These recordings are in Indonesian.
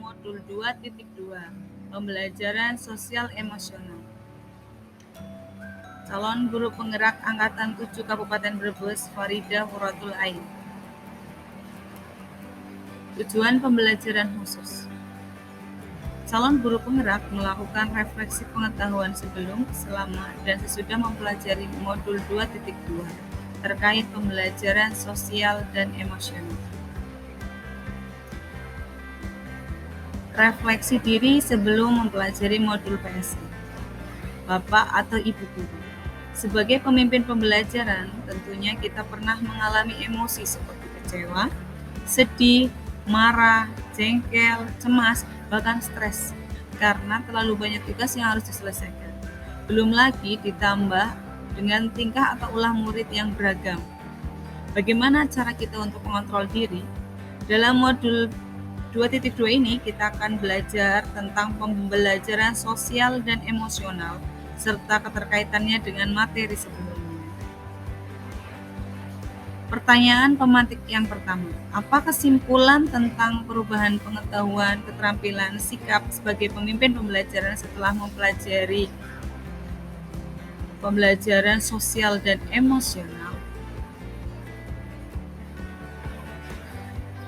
modul 2.2 Pembelajaran Sosial Emosional. Calon Guru Penggerak Angkatan 7 Kabupaten Brebes, Farida Huratul Ain. Tujuan pembelajaran khusus. Calon guru penggerak melakukan refleksi pengetahuan sebelum, selama, dan sesudah mempelajari modul 2.2 terkait pembelajaran sosial dan emosional. Refleksi diri sebelum mempelajari modul PSE. Bapak atau Ibu guru. Sebagai pemimpin pembelajaran, tentunya kita pernah mengalami emosi seperti kecewa, sedih, marah, jengkel, cemas, bahkan stres karena terlalu banyak tugas yang harus diselesaikan. Belum lagi ditambah dengan tingkah atau ulah murid yang beragam. Bagaimana cara kita untuk mengontrol diri? Dalam modul 2.2 ini kita akan belajar tentang pembelajaran sosial dan emosional serta keterkaitannya dengan materi sebelumnya. Pertanyaan pemantik yang pertama, apa kesimpulan tentang perubahan pengetahuan, keterampilan, sikap sebagai pemimpin pembelajaran setelah mempelajari pembelajaran sosial dan emosional?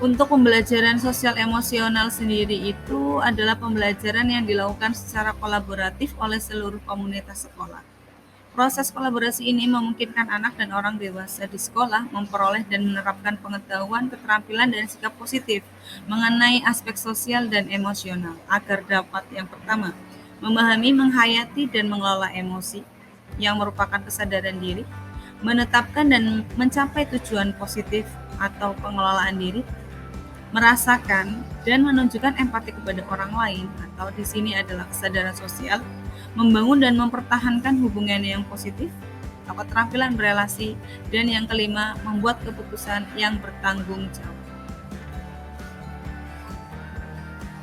Untuk pembelajaran sosial emosional sendiri itu adalah pembelajaran yang dilakukan secara kolaboratif oleh seluruh komunitas sekolah. Proses kolaborasi ini memungkinkan anak dan orang dewasa di sekolah memperoleh dan menerapkan pengetahuan, keterampilan, dan sikap positif mengenai aspek sosial dan emosional agar dapat yang pertama, memahami, menghayati, dan mengelola emosi yang merupakan kesadaran diri, menetapkan dan mencapai tujuan positif atau pengelolaan diri, merasakan dan menunjukkan empati kepada orang lain atau di sini adalah kesadaran sosial, membangun dan mempertahankan hubungan yang positif, atau keterampilan berelasi, dan yang kelima, membuat keputusan yang bertanggung jawab.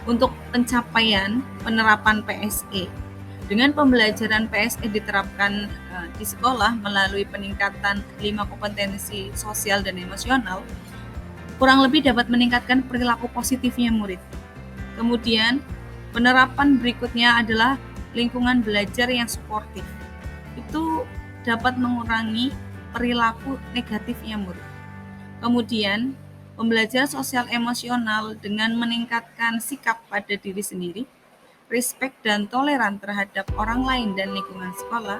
Untuk pencapaian penerapan PSE, dengan pembelajaran PSE diterapkan di sekolah melalui peningkatan 5 kompetensi sosial dan emosional, kurang lebih dapat meningkatkan perilaku positifnya murid. Kemudian, penerapan berikutnya adalah lingkungan belajar yang suportif. Itu dapat mengurangi perilaku negatifnya murid. Kemudian, pembelajaran sosial emosional dengan meningkatkan sikap pada diri sendiri, respek dan toleran terhadap orang lain dan lingkungan sekolah,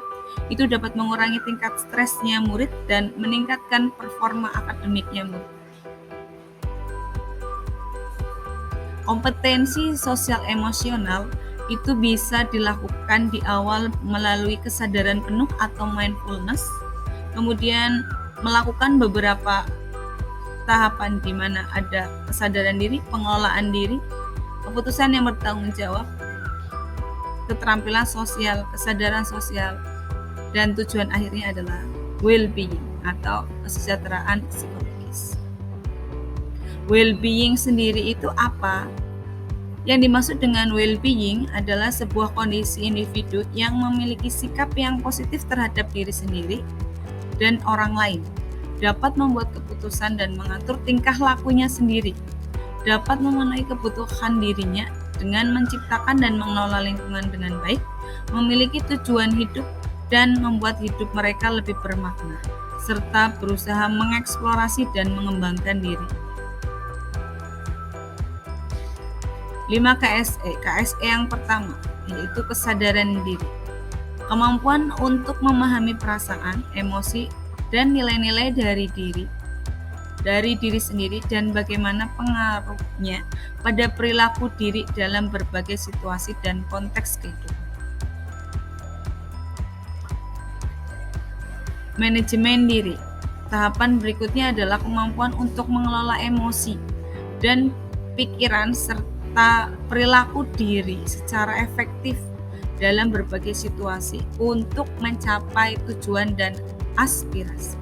itu dapat mengurangi tingkat stresnya murid dan meningkatkan performa akademiknya murid. Kompetensi sosial emosional itu bisa dilakukan di awal melalui kesadaran penuh atau mindfulness, kemudian melakukan beberapa tahapan di mana ada kesadaran diri, pengelolaan diri, keputusan yang bertanggung jawab, keterampilan sosial, kesadaran sosial, dan tujuan akhirnya adalah well-being atau kesejahteraan psikologis. Well-being sendiri itu apa? Yang dimaksud dengan well-being adalah sebuah kondisi individu yang memiliki sikap yang positif terhadap diri sendiri dan orang lain, dapat membuat keputusan dan mengatur tingkah lakunya sendiri, dapat memenuhi kebutuhan dirinya dengan menciptakan dan mengelola lingkungan dengan baik, memiliki tujuan hidup dan membuat hidup mereka lebih bermakna, serta berusaha mengeksplorasi dan mengembangkan diri. 5 KSE. KSE yang pertama yaitu kesadaran diri. Kemampuan untuk memahami perasaan, emosi, dan nilai-nilai dari diri sendiri dan bagaimana pengaruhnya pada perilaku diri dalam berbagai situasi dan konteks kehidupan. Manajemen diri. Tahapan berikutnya adalah kemampuan untuk mengelola emosi dan pikiran serta perilaku diri secara efektif dalam berbagai situasi untuk mencapai tujuan dan aspirasi.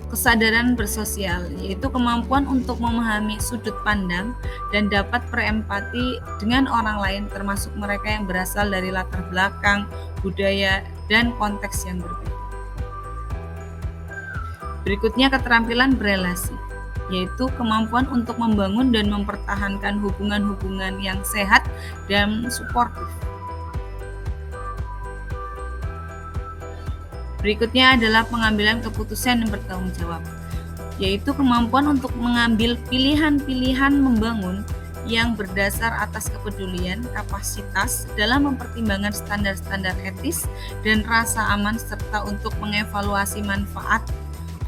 Kesadaran bersosial yaitu kemampuan untuk memahami sudut pandang dan dapat berempati dengan orang lain termasuk mereka yang berasal dari latar belakang, budaya, dan konteks yang berbeda. Berikutnya keterampilan berelasi. yaitu kemampuan untuk membangun dan mempertahankan hubungan-hubungan yang sehat dan suportif. Berikutnya adalah pengambilan keputusan yang bertanggung jawab, yaitu kemampuan untuk mengambil pilihan-pilihan membangun yang berdasar atas kepedulian, kapasitas dalam mempertimbangkan standar-standar etis dan rasa aman, serta untuk mengevaluasi manfaat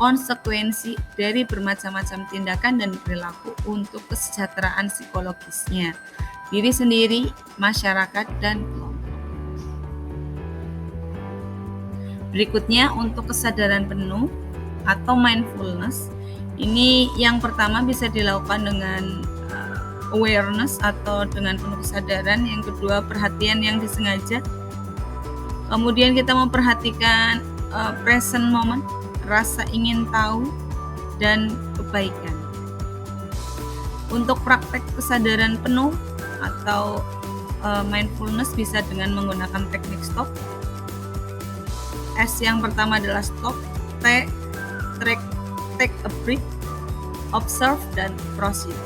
konsekuensi dari bermacam-macam tindakan dan perilaku untuk kesejahteraan psikologisnya, diri sendiri, masyarakat, dan kelompok. Berikutnya untuk kesadaran penuh atau mindfulness. Ini yang pertama bisa dilakukan dengan awareness atau dengan penuh kesadaran. Yang kedua, perhatian yang disengaja. Kemudian kita memperhatikan present moment, rasa ingin tahu, dan kebaikan. Untuk praktek kesadaran penuh atau mindfulness bisa dengan menggunakan teknik stop. S yang pertama adalah stop, T, take a breath, observe, dan proceed.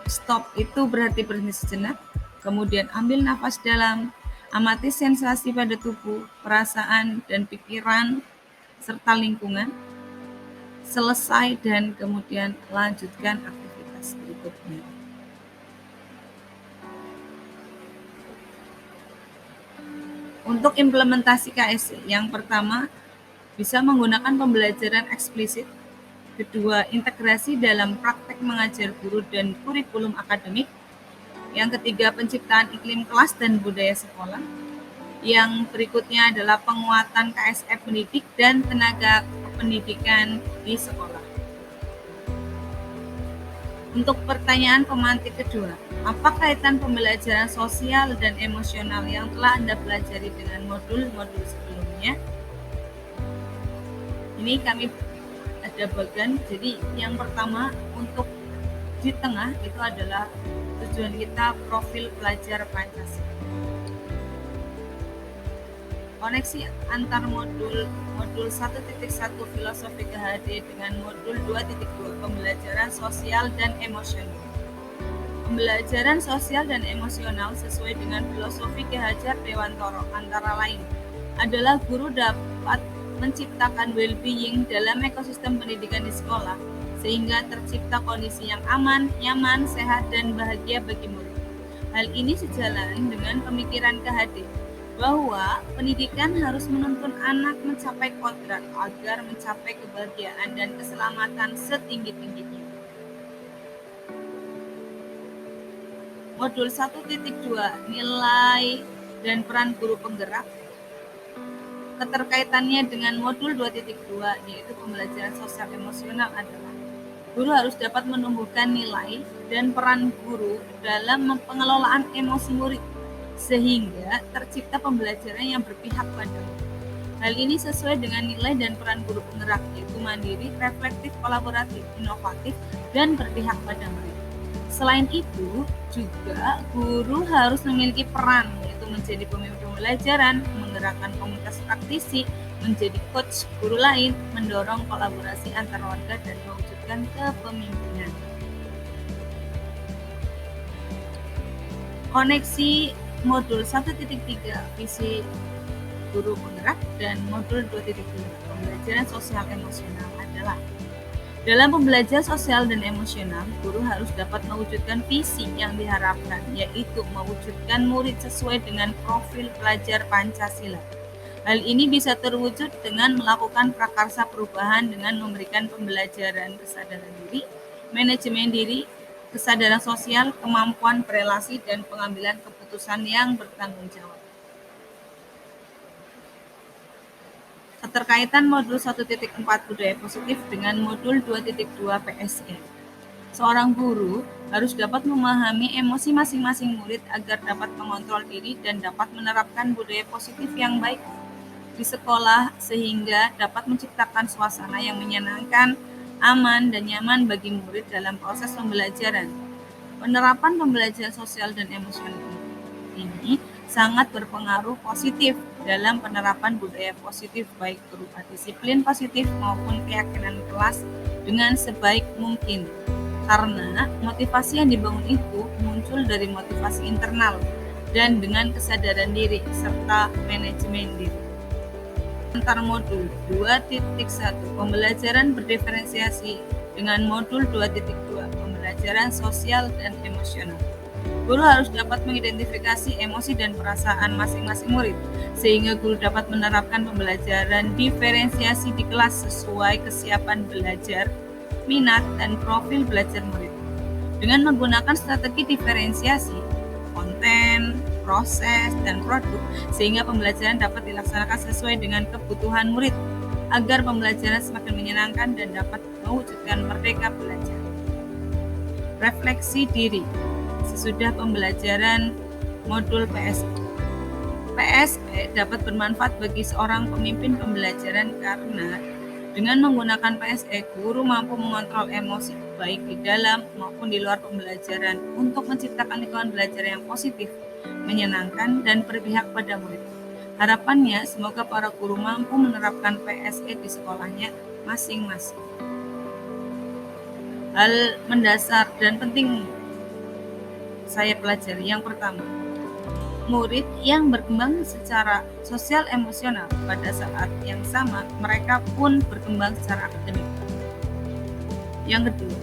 Stop itu berarti berhenti sejenak, kemudian ambil nafas dalam, amati sensasi pada tubuh, perasaan, dan pikiran, serta lingkungan. Selesai dan kemudian lanjutkan aktivitas berikutnya. Untuk implementasi KSE, yang pertama bisa menggunakan pembelajaran eksplisit, kedua integrasi dalam praktek mengajar guru dan kurikulum akademik, yang ketiga penciptaan iklim kelas dan budaya sekolah, yang berikutnya adalah penguatan KSE pendidik dan tenaga pendidikan di sekolah. Untuk pertanyaan pemantik kedua, apa kaitan pembelajaran sosial dan emosional yang telah Anda pelajari dengan modul-modul sebelumnya? Ini kami ada bagian, jadi yang pertama untuk di tengah itu adalah tujuan kita profil pelajar Pancasila. Koneksi antar modul 1.1 filosofi KHD dengan modul 2.2 pembelajaran sosial dan emosional. Pembelajaran sosial dan emosional sesuai dengan filosofi Ki Hajar Dewantara antara lain adalah guru dapat menciptakan well-being dalam ekosistem pendidikan di sekolah sehingga tercipta kondisi yang aman, nyaman, sehat, dan bahagia bagi murid. Hal ini sejalan dengan pemikiran KHD bahwa pendidikan harus menuntun anak mencapai kodrat agar mencapai kebahagiaan dan keselamatan setinggi-tingginya. Modul 1.2 nilai dan peran guru penggerak. Keterkaitannya dengan modul 2.2 yaitu pembelajaran sosial emosional adalah guru harus dapat menumbuhkan nilai dan peran guru dalam pengelolaan emosi murid sehingga tercipta pembelajaran yang berpihak pada murid. Hal ini sesuai dengan nilai dan peran guru penggerak yaitu mandiri, reflektif, kolaboratif, inovatif, dan berpihak pada murid. Selain itu, juga guru harus memiliki peran yaitu menjadi pemimpin pembelajaran, menggerakkan komunitas praktisi, menjadi coach guru lain, mendorong kolaborasi antar warga, dan mewujudkan kepemimpinan. Koneksi modul 1.3 visi guru penggerak dan modul 2.2 pembelajaran sosial emosional adalah dalam pembelajaran sosial dan emosional, guru harus dapat mewujudkan visi yang diharapkan, yaitu mewujudkan murid sesuai dengan profil pelajar Pancasila. Hal ini bisa terwujud dengan melakukan prakarsa perubahan dengan memberikan pembelajaran kesadaran diri, manajemen diri, kesadaran sosial, kemampuan berelasi, dan pengambilan keputusan yang bertanggung jawab. Keterkaitan modul 1.4 budaya positif dengan modul 2.2 PSE. Seorang guru harus dapat memahami emosi masing-masing murid agar dapat mengontrol diri dan dapat menerapkan budaya positif yang baik di sekolah sehingga dapat menciptakan suasana yang menyenangkan, aman, dan nyaman bagi murid dalam proses pembelajaran. Penerapan pembelajaran sosial dan emosional ini sangat berpengaruh positif dalam penerapan budaya positif baik berupa disiplin positif maupun keyakinan kelas dengan sebaik mungkin. Karena motivasi yang dibangun itu muncul dari motivasi internal dan dengan kesadaran diri serta manajemen diri. Antar modul 2.1 pembelajaran berdiferensiasi dengan modul 2.2 pembelajaran sosial dan emosional. Guru harus dapat mengidentifikasi emosi dan perasaan masing-masing murid, sehingga guru dapat menerapkan pembelajaran diferensiasi di kelas sesuai kesiapan belajar, minat, dan profil belajar murid. Dengan menggunakan strategi diferensiasi, konten, proses, dan produk, sehingga pembelajaran dapat dilaksanakan sesuai dengan kebutuhan murid, agar pembelajaran semakin menyenangkan dan dapat mewujudkan merdeka belajar. Refleksi diri sesudah pembelajaran modul PSE. PSE dapat bermanfaat bagi seorang pemimpin pembelajaran karena dengan menggunakan PSE, guru mampu mengontrol emosi baik di dalam maupun di luar pembelajaran untuk menciptakan lingkungan belajar yang positif, menyenangkan, dan berpihak pada murid. Harapannya, semoga para guru mampu menerapkan PSE di sekolahnya masing-masing. Hal mendasar dan penting saya pelajari. Yang pertama, murid yang berkembang secara sosial emosional pada saat yang sama mereka pun berkembang secara akademik. Yang kedua,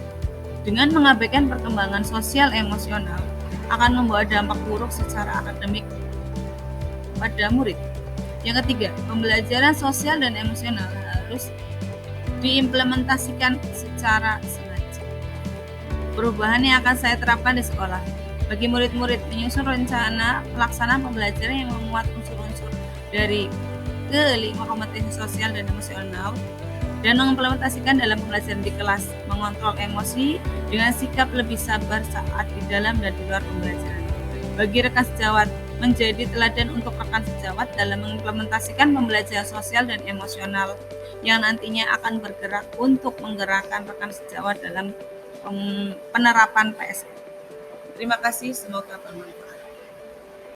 dengan mengabaikan perkembangan sosial emosional akan membawa dampak buruk secara akademik pada murid. Yang ketiga, pembelajaran sosial dan emosional harus diimplementasikan secara sengaja. Perubahan yang akan saya terapkan di sekolah. Bagi murid-murid, menyusun rencana pelaksanaan pembelajaran yang memuat unsur-unsur dari kelima kompetensi sosial dan emosional dan mengimplementasikan dalam pembelajaran di kelas, mengontrol emosi dengan sikap lebih sabar saat di dalam dan di luar pembelajaran. Bagi rekan sejawat, menjadi teladan untuk rekan sejawat dalam mengimplementasikan pembelajaran sosial dan emosional yang nantinya akan bergerak untuk menggerakkan rekan sejawat dalam penerapan PSE. Terima kasih, semoga bermanfaat.